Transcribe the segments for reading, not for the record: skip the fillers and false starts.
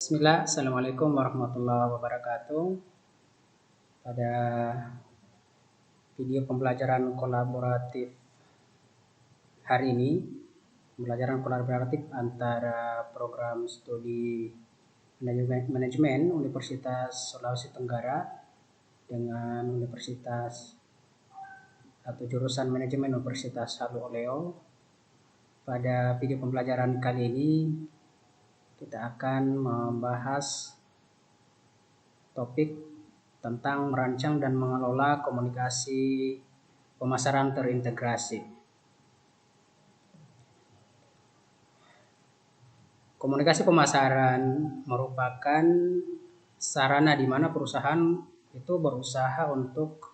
Bismillah, Assalamualaikum warahmatullahi wabarakatuh. Pada video pembelajaran kolaboratif hari ini, pembelajaran kolaboratif antara program studi manajemen Universitas Sulawesi Tenggara dengan Universitas atau jurusan manajemen Universitas Halu Oleo. Pada video pembelajaran kali ini kita akan membahas topik tentang merancang dan mengelola komunikasi pemasaran terintegrasi. Komunikasi pemasaran merupakan sarana di mana perusahaan itu berusaha untuk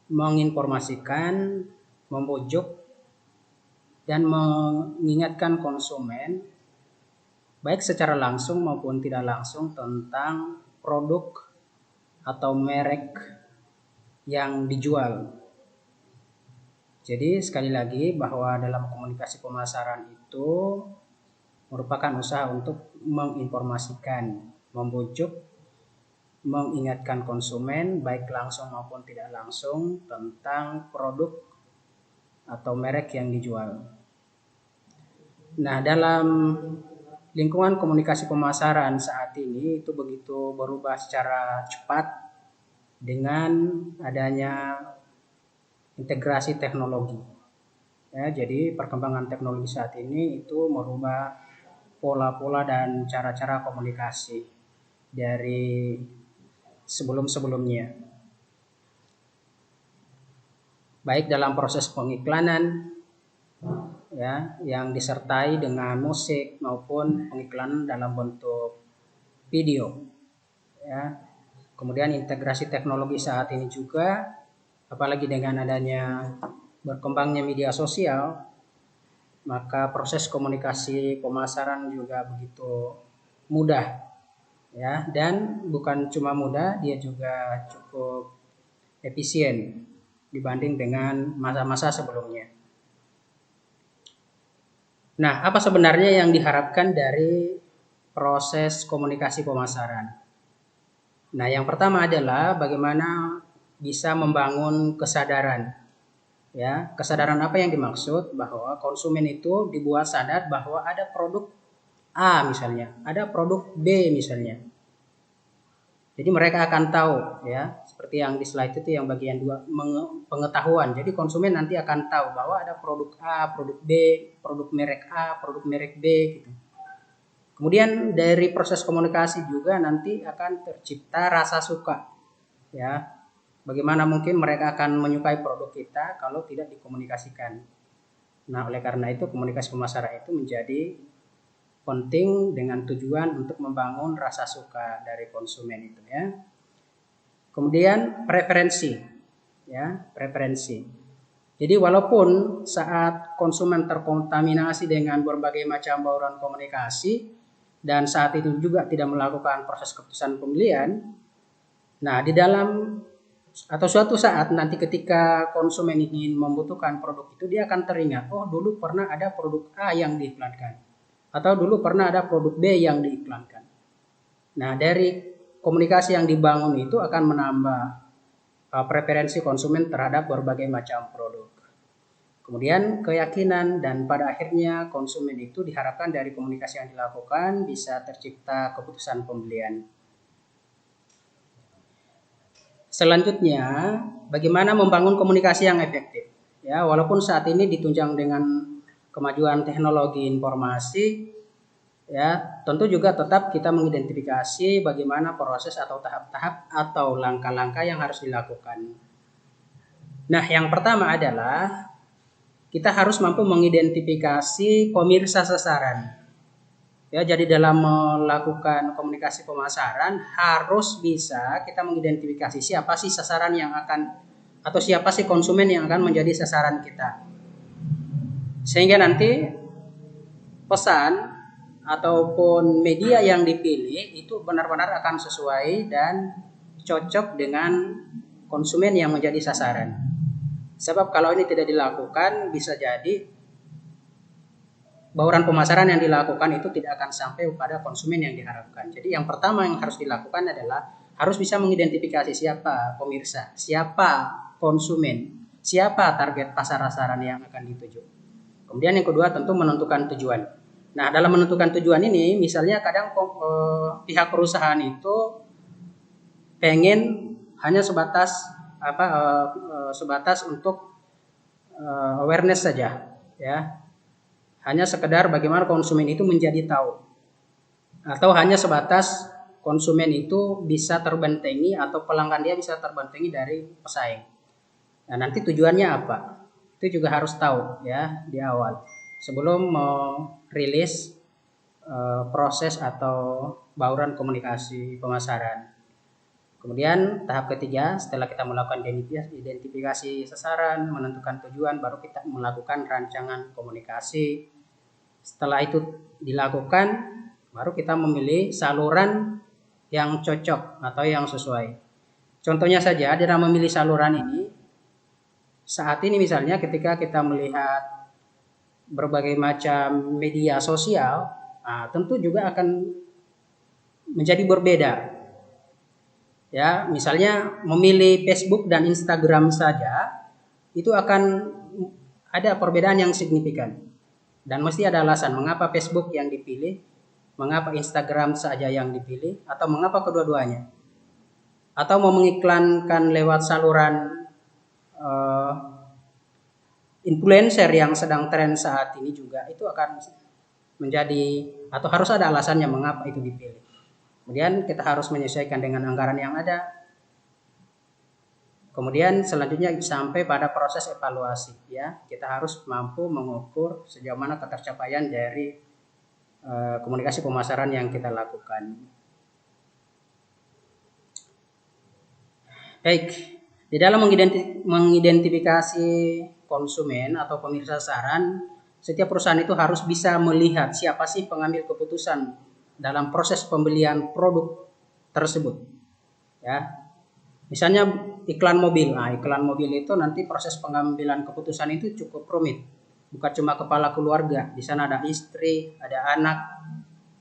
menginformasikan, membujuk, dan mengingatkan konsumen baik secara langsung maupun tidak langsung tentang produk atau merek yang dijual. Jadi sekali lagi bahwa dalam komunikasi pemasaran itu merupakan usaha untuk menginformasikan, membujuk, mengingatkan konsumen baik langsung maupun tidak langsung tentang produk atau merek yang dijual. Nah, dalam lingkungan komunikasi pemasaran saat ini itu begitu berubah secara cepat dengan adanya integrasi teknologi. Ya, jadi perkembangan teknologi saat ini itu merubah pola-pola dan cara-cara komunikasi dari sebelum-sebelumnya. Baik dalam proses pengiklanan, ya, yang disertai dengan musik maupun pengiklanan dalam bentuk video, ya. Kemudian integrasi teknologi saat ini juga, apalagi dengan adanya berkembangnya media sosial, maka proses komunikasi pemasaran juga begitu mudah, ya, dan bukan cuma mudah, dia juga cukup efisien dibanding dengan masa-masa sebelumnya. Nah, apa sebenarnya yang diharapkan dari proses komunikasi pemasaran? Nah, yang pertama adalah bagaimana bisa membangun kesadaran. Ya, kesadaran apa yang dimaksud? Bahwa konsumen itu dibuat sadar bahwa ada produk A misalnya, ada produk B misalnya. Jadi mereka akan tahu, ya, seperti yang di slide itu yang bagian 2, pengetahuan. Jadi konsumen nanti akan tahu bahwa ada produk A, produk B, produk merek A, produk merek B gitu. Kemudian dari proses komunikasi juga nanti akan tercipta rasa suka, ya. Bagaimana mungkin mereka akan menyukai produk kita kalau tidak dikomunikasikan. Nah, oleh karena itu komunikasi pemasaran itu menjadi penting dengan tujuan untuk membangun rasa suka dari konsumen itu, ya. Kemudian preferensi, ya, preferensi. Jadi walaupun saat konsumen terkontaminasi dengan berbagai macam bauran komunikasi dan saat itu juga tidak melakukan proses keputusan pembelian, nah di dalam atau suatu saat nanti ketika konsumen ingin membutuhkan produk itu, dia akan teringat, oh dulu pernah ada produk A yang diiklankan, atau dulu pernah ada produk B yang diiklankan. Nah, dari komunikasi yang dibangun itu akan menambah preferensi konsumen terhadap berbagai macam produk. Kemudian keyakinan dan pada akhirnya konsumen itu diharapkan dari komunikasi yang dilakukan bisa tercipta keputusan pembelian. Selanjutnya, bagaimana membangun komunikasi yang efektif? Ya, walaupun saat ini ditunjang dengan kemajuan teknologi informasi, ya, tentu juga tetap kita mengidentifikasi bagaimana proses atau tahap-tahap atau langkah-langkah yang harus dilakukan. Nah, yang pertama adalah kita harus mampu mengidentifikasi pemirsa sasaran. Ya, jadi dalam melakukan komunikasi pemasaran harus bisa kita mengidentifikasi siapa sih sasaran yang akan atau siapa sih konsumen yang akan menjadi sasaran kita. Sehingga nanti pesan ataupun media yang dipilih itu benar-benar akan sesuai dan cocok dengan konsumen yang menjadi sasaran. Sebab kalau ini tidak dilakukan, bisa jadi bauran pemasaran yang dilakukan itu tidak akan sampai pada konsumen yang diharapkan. Jadi yang pertama yang harus dilakukan adalah harus bisa mengidentifikasi siapa pemirsa, siapa konsumen, siapa target pasar sasaran yang akan dituju. Kemudian yang kedua tentu menentukan tujuan. Nah, dalam menentukan tujuan ini, misalnya kadang pihak perusahaan itu pengen hanya sebatas untuk awareness saja, ya. Hanya sekedar bagaimana konsumen itu menjadi tahu, atau hanya sebatas konsumen itu bisa terbentengi atau pelanggan dia bisa terbentengi dari pesaing. Nah, nanti tujuannya apa? Itu juga harus tahu ya di awal sebelum mau rilis proses atau bauran komunikasi pemasaran. Kemudian tahap ketiga, setelah kita melakukan identifikasi sasaran, menentukan tujuan, baru kita melakukan rancangan komunikasi. Setelah itu dilakukan, baru kita memilih saluran yang cocok atau yang sesuai. Contohnya saja dalam memilih saluran ini, saat ini misalnya ketika kita melihat berbagai macam media sosial, tentu juga akan menjadi berbeda. Ya, misalnya memilih Facebook dan Instagram saja, itu akan ada perbedaan yang signifikan. Dan mesti ada alasan mengapa Facebook yang dipilih, mengapa Instagram saja yang dipilih, atau mengapa kedua-duanya. Atau mau mengiklankan lewat saluran influencer yang sedang tren saat ini juga, itu akan menjadi atau harus ada alasannya mengapa itu dipilih. Kemudian kita harus menyesuaikan dengan anggaran yang ada. Kemudian selanjutnya sampai pada proses evaluasi, ya. Kita harus mampu mengukur sejauh mana ketercapaian dari komunikasi pemasaran yang kita lakukan. Baik, di dalam mengidentifikasi konsumen atau pemirsa sasaran, setiap perusahaan itu harus bisa melihat siapa sih pengambil keputusan dalam proses pembelian produk tersebut. Ya. Misalnya iklan mobil. Nah, iklan mobil itu nanti proses pengambilan keputusan itu cukup rumit. Bukan cuma kepala keluarga, di sana ada istri, ada anak,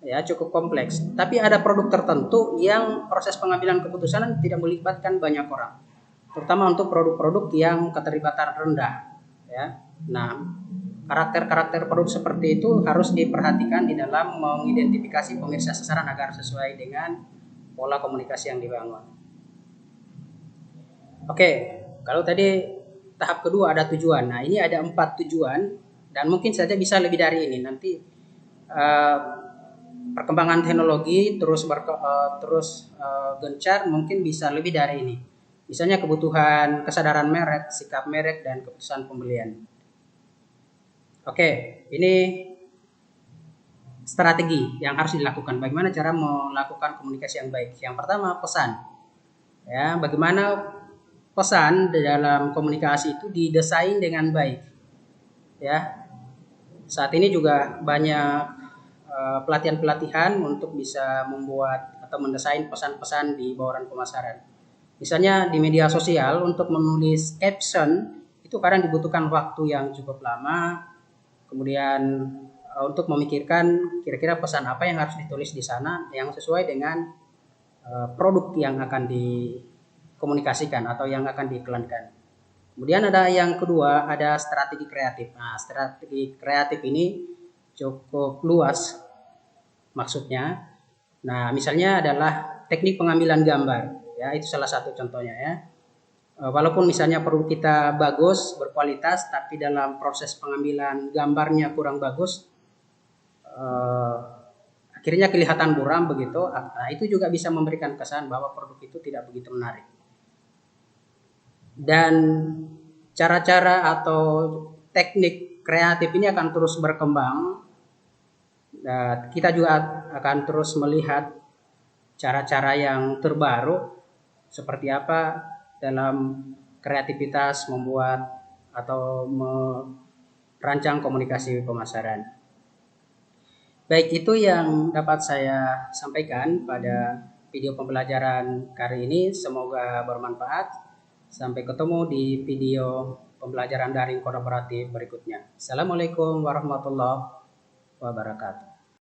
ya cukup kompleks. Tapi ada produk tertentu yang proses pengambilan keputusan tidak melibatkan banyak orang. Terutama untuk produk-produk yang keterlibatan rendah, ya. Nah, karakter-karakter produk seperti itu harus diperhatikan di dalam mengidentifikasi pemirsa sasaran agar sesuai dengan pola komunikasi yang dibangun. Oke, kalau tadi tahap kedua ada tujuan. Nah, ini ada 4 tujuan dan mungkin saja bisa lebih dari ini. Nanti perkembangan teknologi terus gencar, mungkin bisa lebih dari ini. Misalnya kebutuhan, kesadaran merek, sikap merek, dan keputusan pembelian. Oke, ini strategi yang harus dilakukan. Bagaimana cara melakukan komunikasi yang baik? Yang pertama, pesan. Ya, bagaimana pesan dalam komunikasi itu didesain dengan baik. Ya, saat ini juga banyak pelatihan-pelatihan untuk bisa membuat atau mendesain pesan-pesan di bauran pemasaran. Misalnya di media sosial untuk menulis caption itu kadang dibutuhkan waktu yang cukup lama. Kemudian untuk memikirkan kira-kira pesan apa yang harus ditulis di sana yang sesuai dengan produk yang akan dikomunikasikan atau yang akan diiklankan. Kemudian ada yang kedua, ada strategi kreatif. Nah, strategi kreatif ini cukup luas maksudnya. Nah, misalnya adalah teknik pengambilan gambar. Ya, itu salah satu contohnya ya. Walaupun misalnya produk kita bagus, berkualitas, tapi dalam proses pengambilan gambarnya kurang bagus, akhirnya kelihatan buram begitu. Nah, itu juga bisa memberikan kesan bahwa produk itu tidak begitu menarik. Dan cara-cara atau teknik kreatif ini akan terus berkembang. Dan kita juga akan terus melihat cara-cara yang terbaru seperti apa dalam kreativitas membuat atau merancang komunikasi pemasaran. Baik, itu yang dapat saya sampaikan pada video pembelajaran kali ini. Semoga bermanfaat. Sampai ketemu di video pembelajaran daring kolaboratif berikutnya. Assalamualaikum warahmatullahi wabarakatuh.